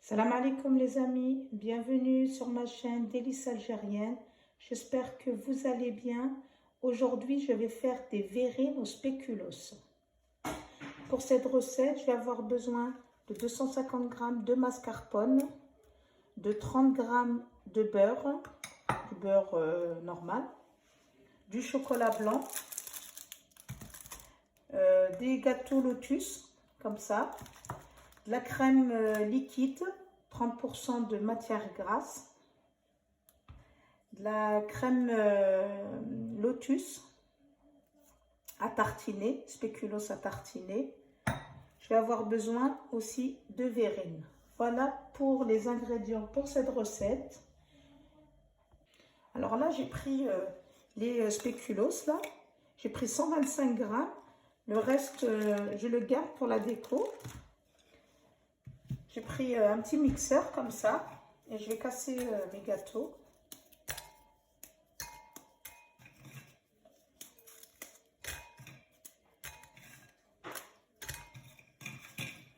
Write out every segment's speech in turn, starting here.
Salam alaikum les amis, bienvenue sur ma chaîne Délices Algériennes. J'espère que vous allez bien. Aujourd'hui, je vais faire des verrines au spéculoos. Pour cette recette, je vais avoir besoin de 250 g de mascarpone, de 30 g de beurre, du beurre normal, du chocolat blanc, des gâteaux Lotus, comme ça, de la crème liquide, 30% de matière grasse, de la crème Lotus à tartiner, spéculoos à tartiner. Je vais avoir besoin aussi de verrine. Voilà pour les ingrédients pour cette recette. Alors là, j'ai pris les spéculoos, là. J'ai pris 125 g. Le reste, je le garde pour la déco. J'ai pris un petit mixeur comme ça et je vais casser mes gâteaux.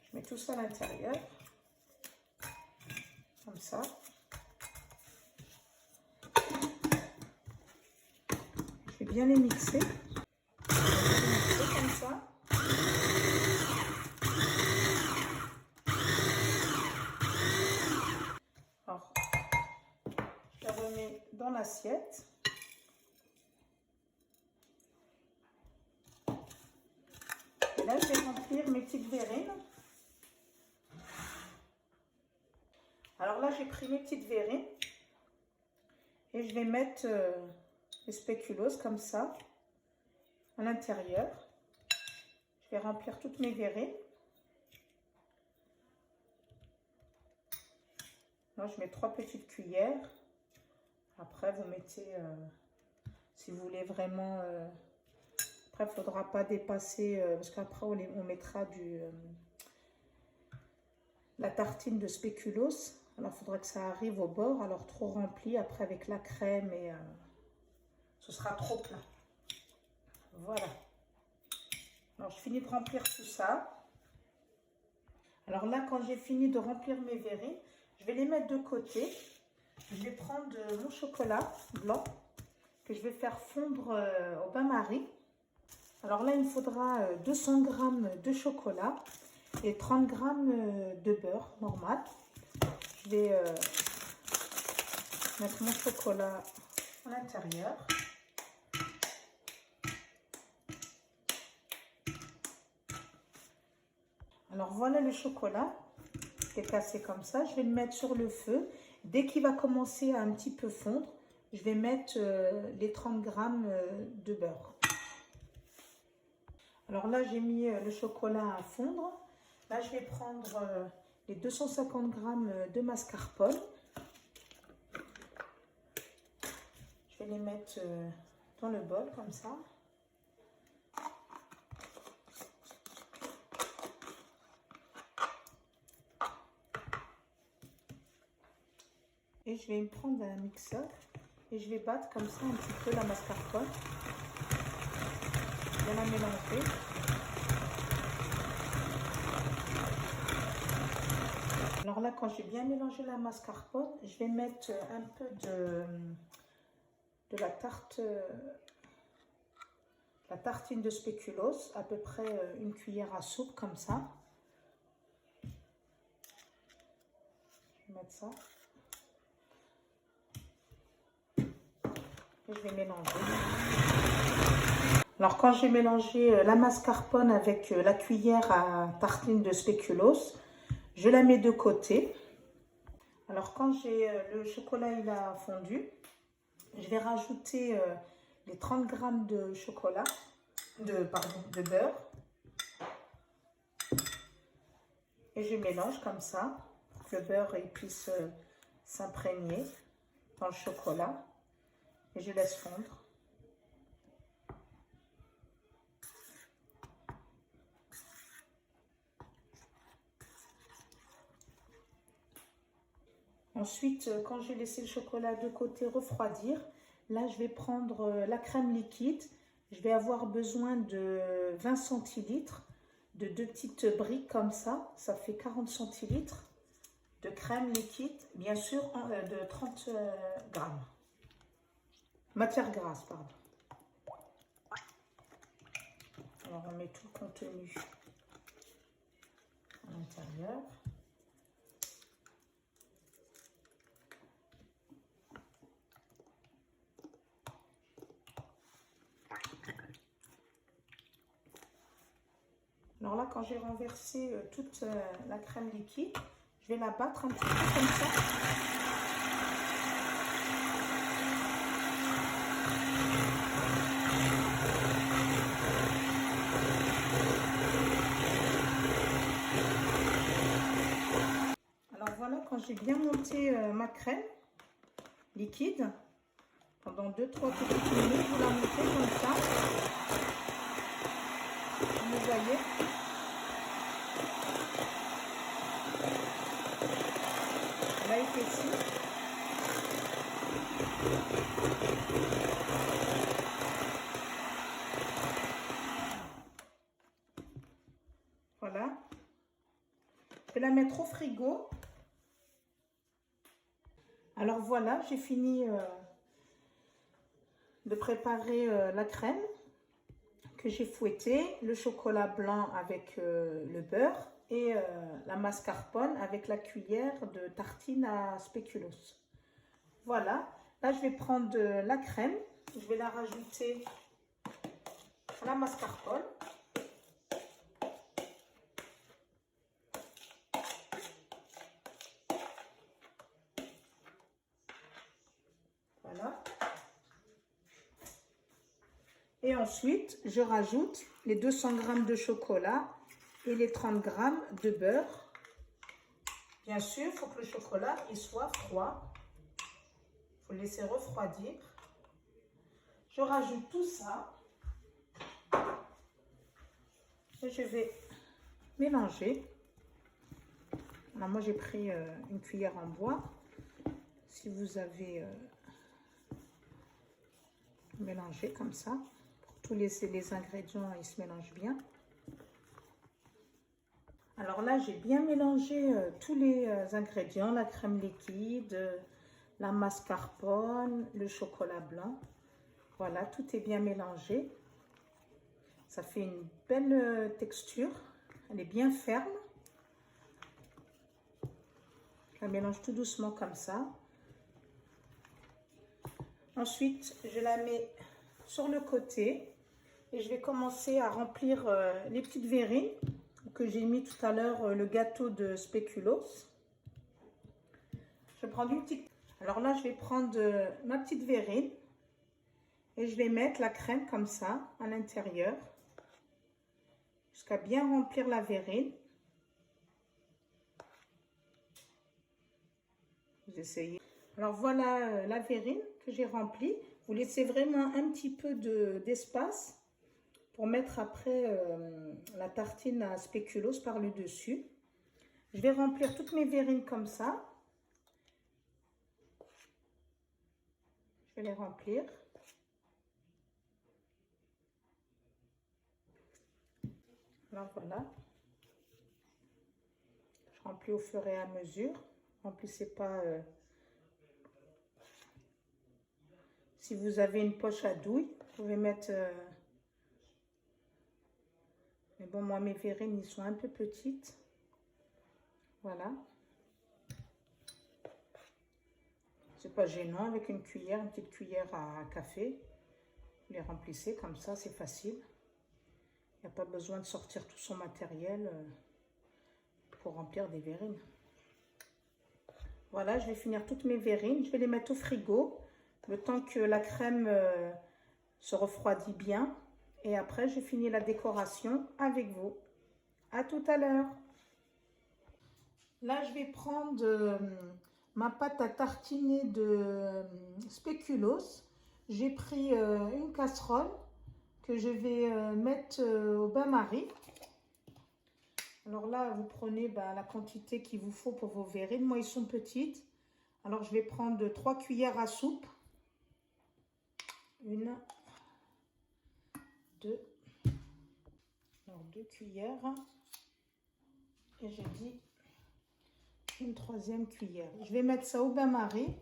Je mets tout ça à l'intérieur, comme ça. Je vais bien les mixer. Comme ça. Alors, je les remets dans l'assiette. Et là, je vais remplir mes petites verrines. Alors là, j'ai pris mes petites verrines et je vais mettre les spéculoos comme ça à l'intérieur. Je vais remplir toutes mes verrines. Là, je mets 3 petites cuillères. Après, vous mettez, si vous voulez vraiment... après, il ne faudra pas dépasser, parce qu'après, on mettra la tartine de spéculoos. Alors, il faudra que ça arrive au bord. Alors, trop rempli, après, avec la crème, et ce sera trop plein. Voilà. Alors, je finis de remplir tout ça. Alors là, quand j'ai fini de remplir mes verrines, je vais les mettre de côté. Je vais prendre mon chocolat blanc que je vais faire fondre au bain-marie. Alors là, il me faudra 200 g de chocolat et 30 g de beurre normal. Je vais mettre mon chocolat à l'intérieur. Alors voilà le chocolat qui est cassé comme ça. Je vais le mettre sur le feu. Dès qu'il va commencer à un petit peu fondre, je vais mettre les 30 g de beurre. Alors là, j'ai mis le chocolat à fondre. Là, je vais prendre les 250 g de mascarpone. Je vais les mettre dans le bol comme ça. Et je vais me prendre un mixeur et je vais battre comme ça un petit peu la mascarpone. Bien la mélanger. Alors là, quand j'ai bien mélangé la mascarpone, je vais mettre un peu de la tartine de spéculoos, à peu près une cuillère à soupe comme ça. Je vais mettre ça. Et je vais mélanger. Alors quand j'ai mélangé la mascarpone avec la cuillère à tartine de spéculoos, je la mets de côté. Alors quand j'ai le chocolat il a fondu, je vais rajouter les 30 g de chocolat, de beurre. Et je mélange comme ça, pour que le beurre il puisse s'imprégner dans le chocolat. Et je laisse fondre. Ensuite, quand j'ai laissé le chocolat de côté refroidir, là, je vais prendre la crème liquide. Je vais avoir besoin de 20 centilitres, de 2 petites briques comme ça. Ça fait 40 centilitres de crème liquide, bien sûr, de 30 grammes. Matière grasse, pardon. Alors, on met tout le contenu à l'intérieur. Alors là, quand j'ai renversé toute la crème liquide, je vais la battre un petit peu comme ça. Alors voilà, quand j'ai bien monté ma crème liquide, pendant 2-3 petites minutes, vous la montez comme ça. Vous voyez. Elle a épaissi. Voilà. Je vais la mettre au frigo. Alors voilà, j'ai fini de préparer la crème que j'ai fouettée, le chocolat blanc avec le beurre et la mascarpone avec la cuillère de tartine à spéculoos. Voilà, là je vais prendre la crème, je vais la rajouter à la mascarpone. Voilà. Et ensuite, je rajoute les 200 g de chocolat et les 30 g de beurre. Bien sûr, il faut que le chocolat il soit froid. Il faut le laisser refroidir. Je rajoute tout ça. Et je vais mélanger. Alors moi, j'ai pris une cuillère en bois. Si vous avez mélangé comme ça, pour tous les ingrédients, ils se mélangent bien. Alors là, j'ai bien mélangé tous les ingrédients, la crème liquide, la mascarpone, le chocolat blanc. Voilà, tout est bien mélangé. Ça fait une belle texture. Elle est bien ferme. Je la mélange tout doucement comme ça. Ensuite, je la mets sur le côté et je vais commencer à remplir les petites verrines que j'ai mis tout à l'heure, le gâteau de spéculoos. Je vais prendre une petite... Alors là, je vais prendre ma petite verrine et je vais mettre la crème comme ça à l'intérieur jusqu'à bien remplir la verrine. Vous essayez. Alors voilà la verrine que j'ai remplie. Vous laissez vraiment un petit peu d'espace pour mettre après la tartine à spéculoos par le dessus. Je vais remplir toutes mes verrines comme ça. Je vais les remplir. Alors voilà. Je remplis au fur et à mesure. Remplissez pas... Si vous avez une poche à douille, vous pouvez mettre... Mais bon, moi, mes verrines, ils sont un peu petites. Voilà. C'est pas gênant, avec une cuillère, une petite cuillère à café. Vous les remplissez comme ça, c'est facile. Il n'y a pas besoin de sortir tout son matériel pour remplir des verrines. Voilà, je vais finir toutes mes verrines. Je vais les mettre au frigo, le temps que la crème se refroidit bien. Et après, je finis la décoration avec vous. À tout à l'heure. Là, je vais prendre ma pâte à tartiner de spéculoos. J'ai pris une casserole que je vais mettre au bain-marie. Alors là, vous prenez la quantité qu'il vous faut pour vos verrines. Moi, ils sont petites. Alors, je vais prendre 3 cuillères à soupe. 1, 2. Alors, 2 cuillères. Et je dis, je une 3e cuillère. Je vais mettre ça au bain-marie,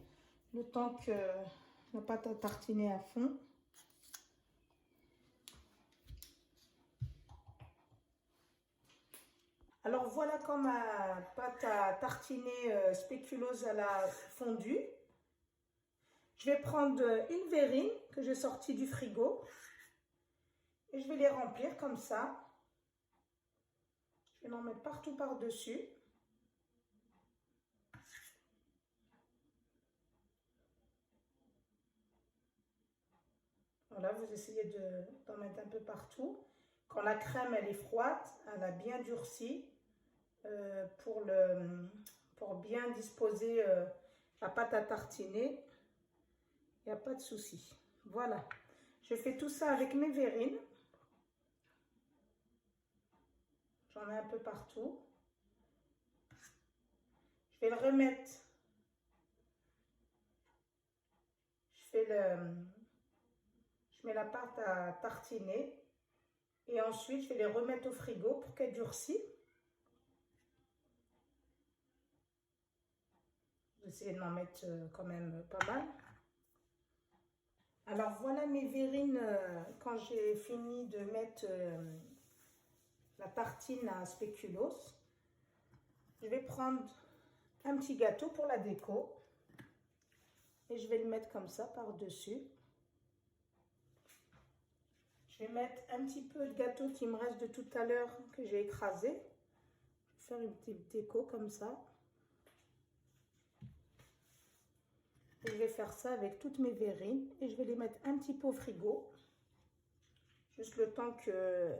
le temps que la pâte à tartiner à fond. Alors voilà quand ma pâte à tartiner spéculoos elle a fondu. Je vais prendre une verrine que j'ai sortie du frigo et je vais les remplir comme ça. Je vais en mettre partout par-dessus. Voilà, vous essayez d'en mettre un peu partout. Quand la crème elle est froide, elle a bien durci pour bien disposer la pâte à tartiner. Il n'y a pas de souci. Voilà. Je fais tout ça avec mes verrines. J'en ai un peu partout. Je vais le remettre. Je mets la pâte à tartiner. Et ensuite, je vais les remettre au frigo pour qu'elle durcisse. J'essaie de m'en mettre quand même pas mal. Alors voilà mes verrines quand j'ai fini de mettre la tartine à spéculoos. Je vais prendre un petit gâteau pour la déco et je vais le mettre comme ça par-dessus. Je vais mettre un petit peu de gâteau qui me reste de tout à l'heure que j'ai écrasé. Je vais faire une petite déco comme ça. Et je vais faire ça avec toutes mes verrines et je vais les mettre un petit peu au frigo. Juste le temps que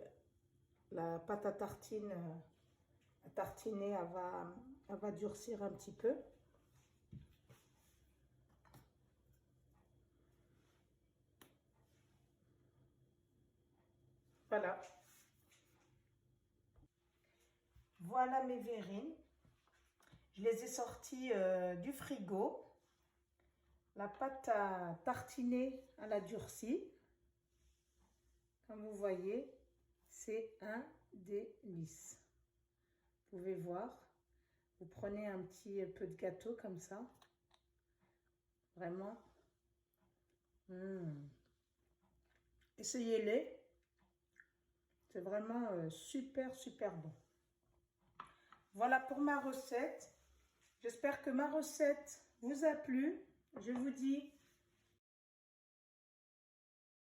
la pâte à tartiner, elle va durcir un petit peu. Voilà. Voilà mes verrines. Je les ai sorties du frigo. La pâte à tartiner, elle a durci. Comme vous voyez, c'est un délice. Vous pouvez voir. Vous prenez un petit peu de gâteau comme ça. Vraiment. Essayez-les. C'est vraiment super, super bon. Voilà pour ma recette. J'espère que ma recette vous a plu. Je vous dis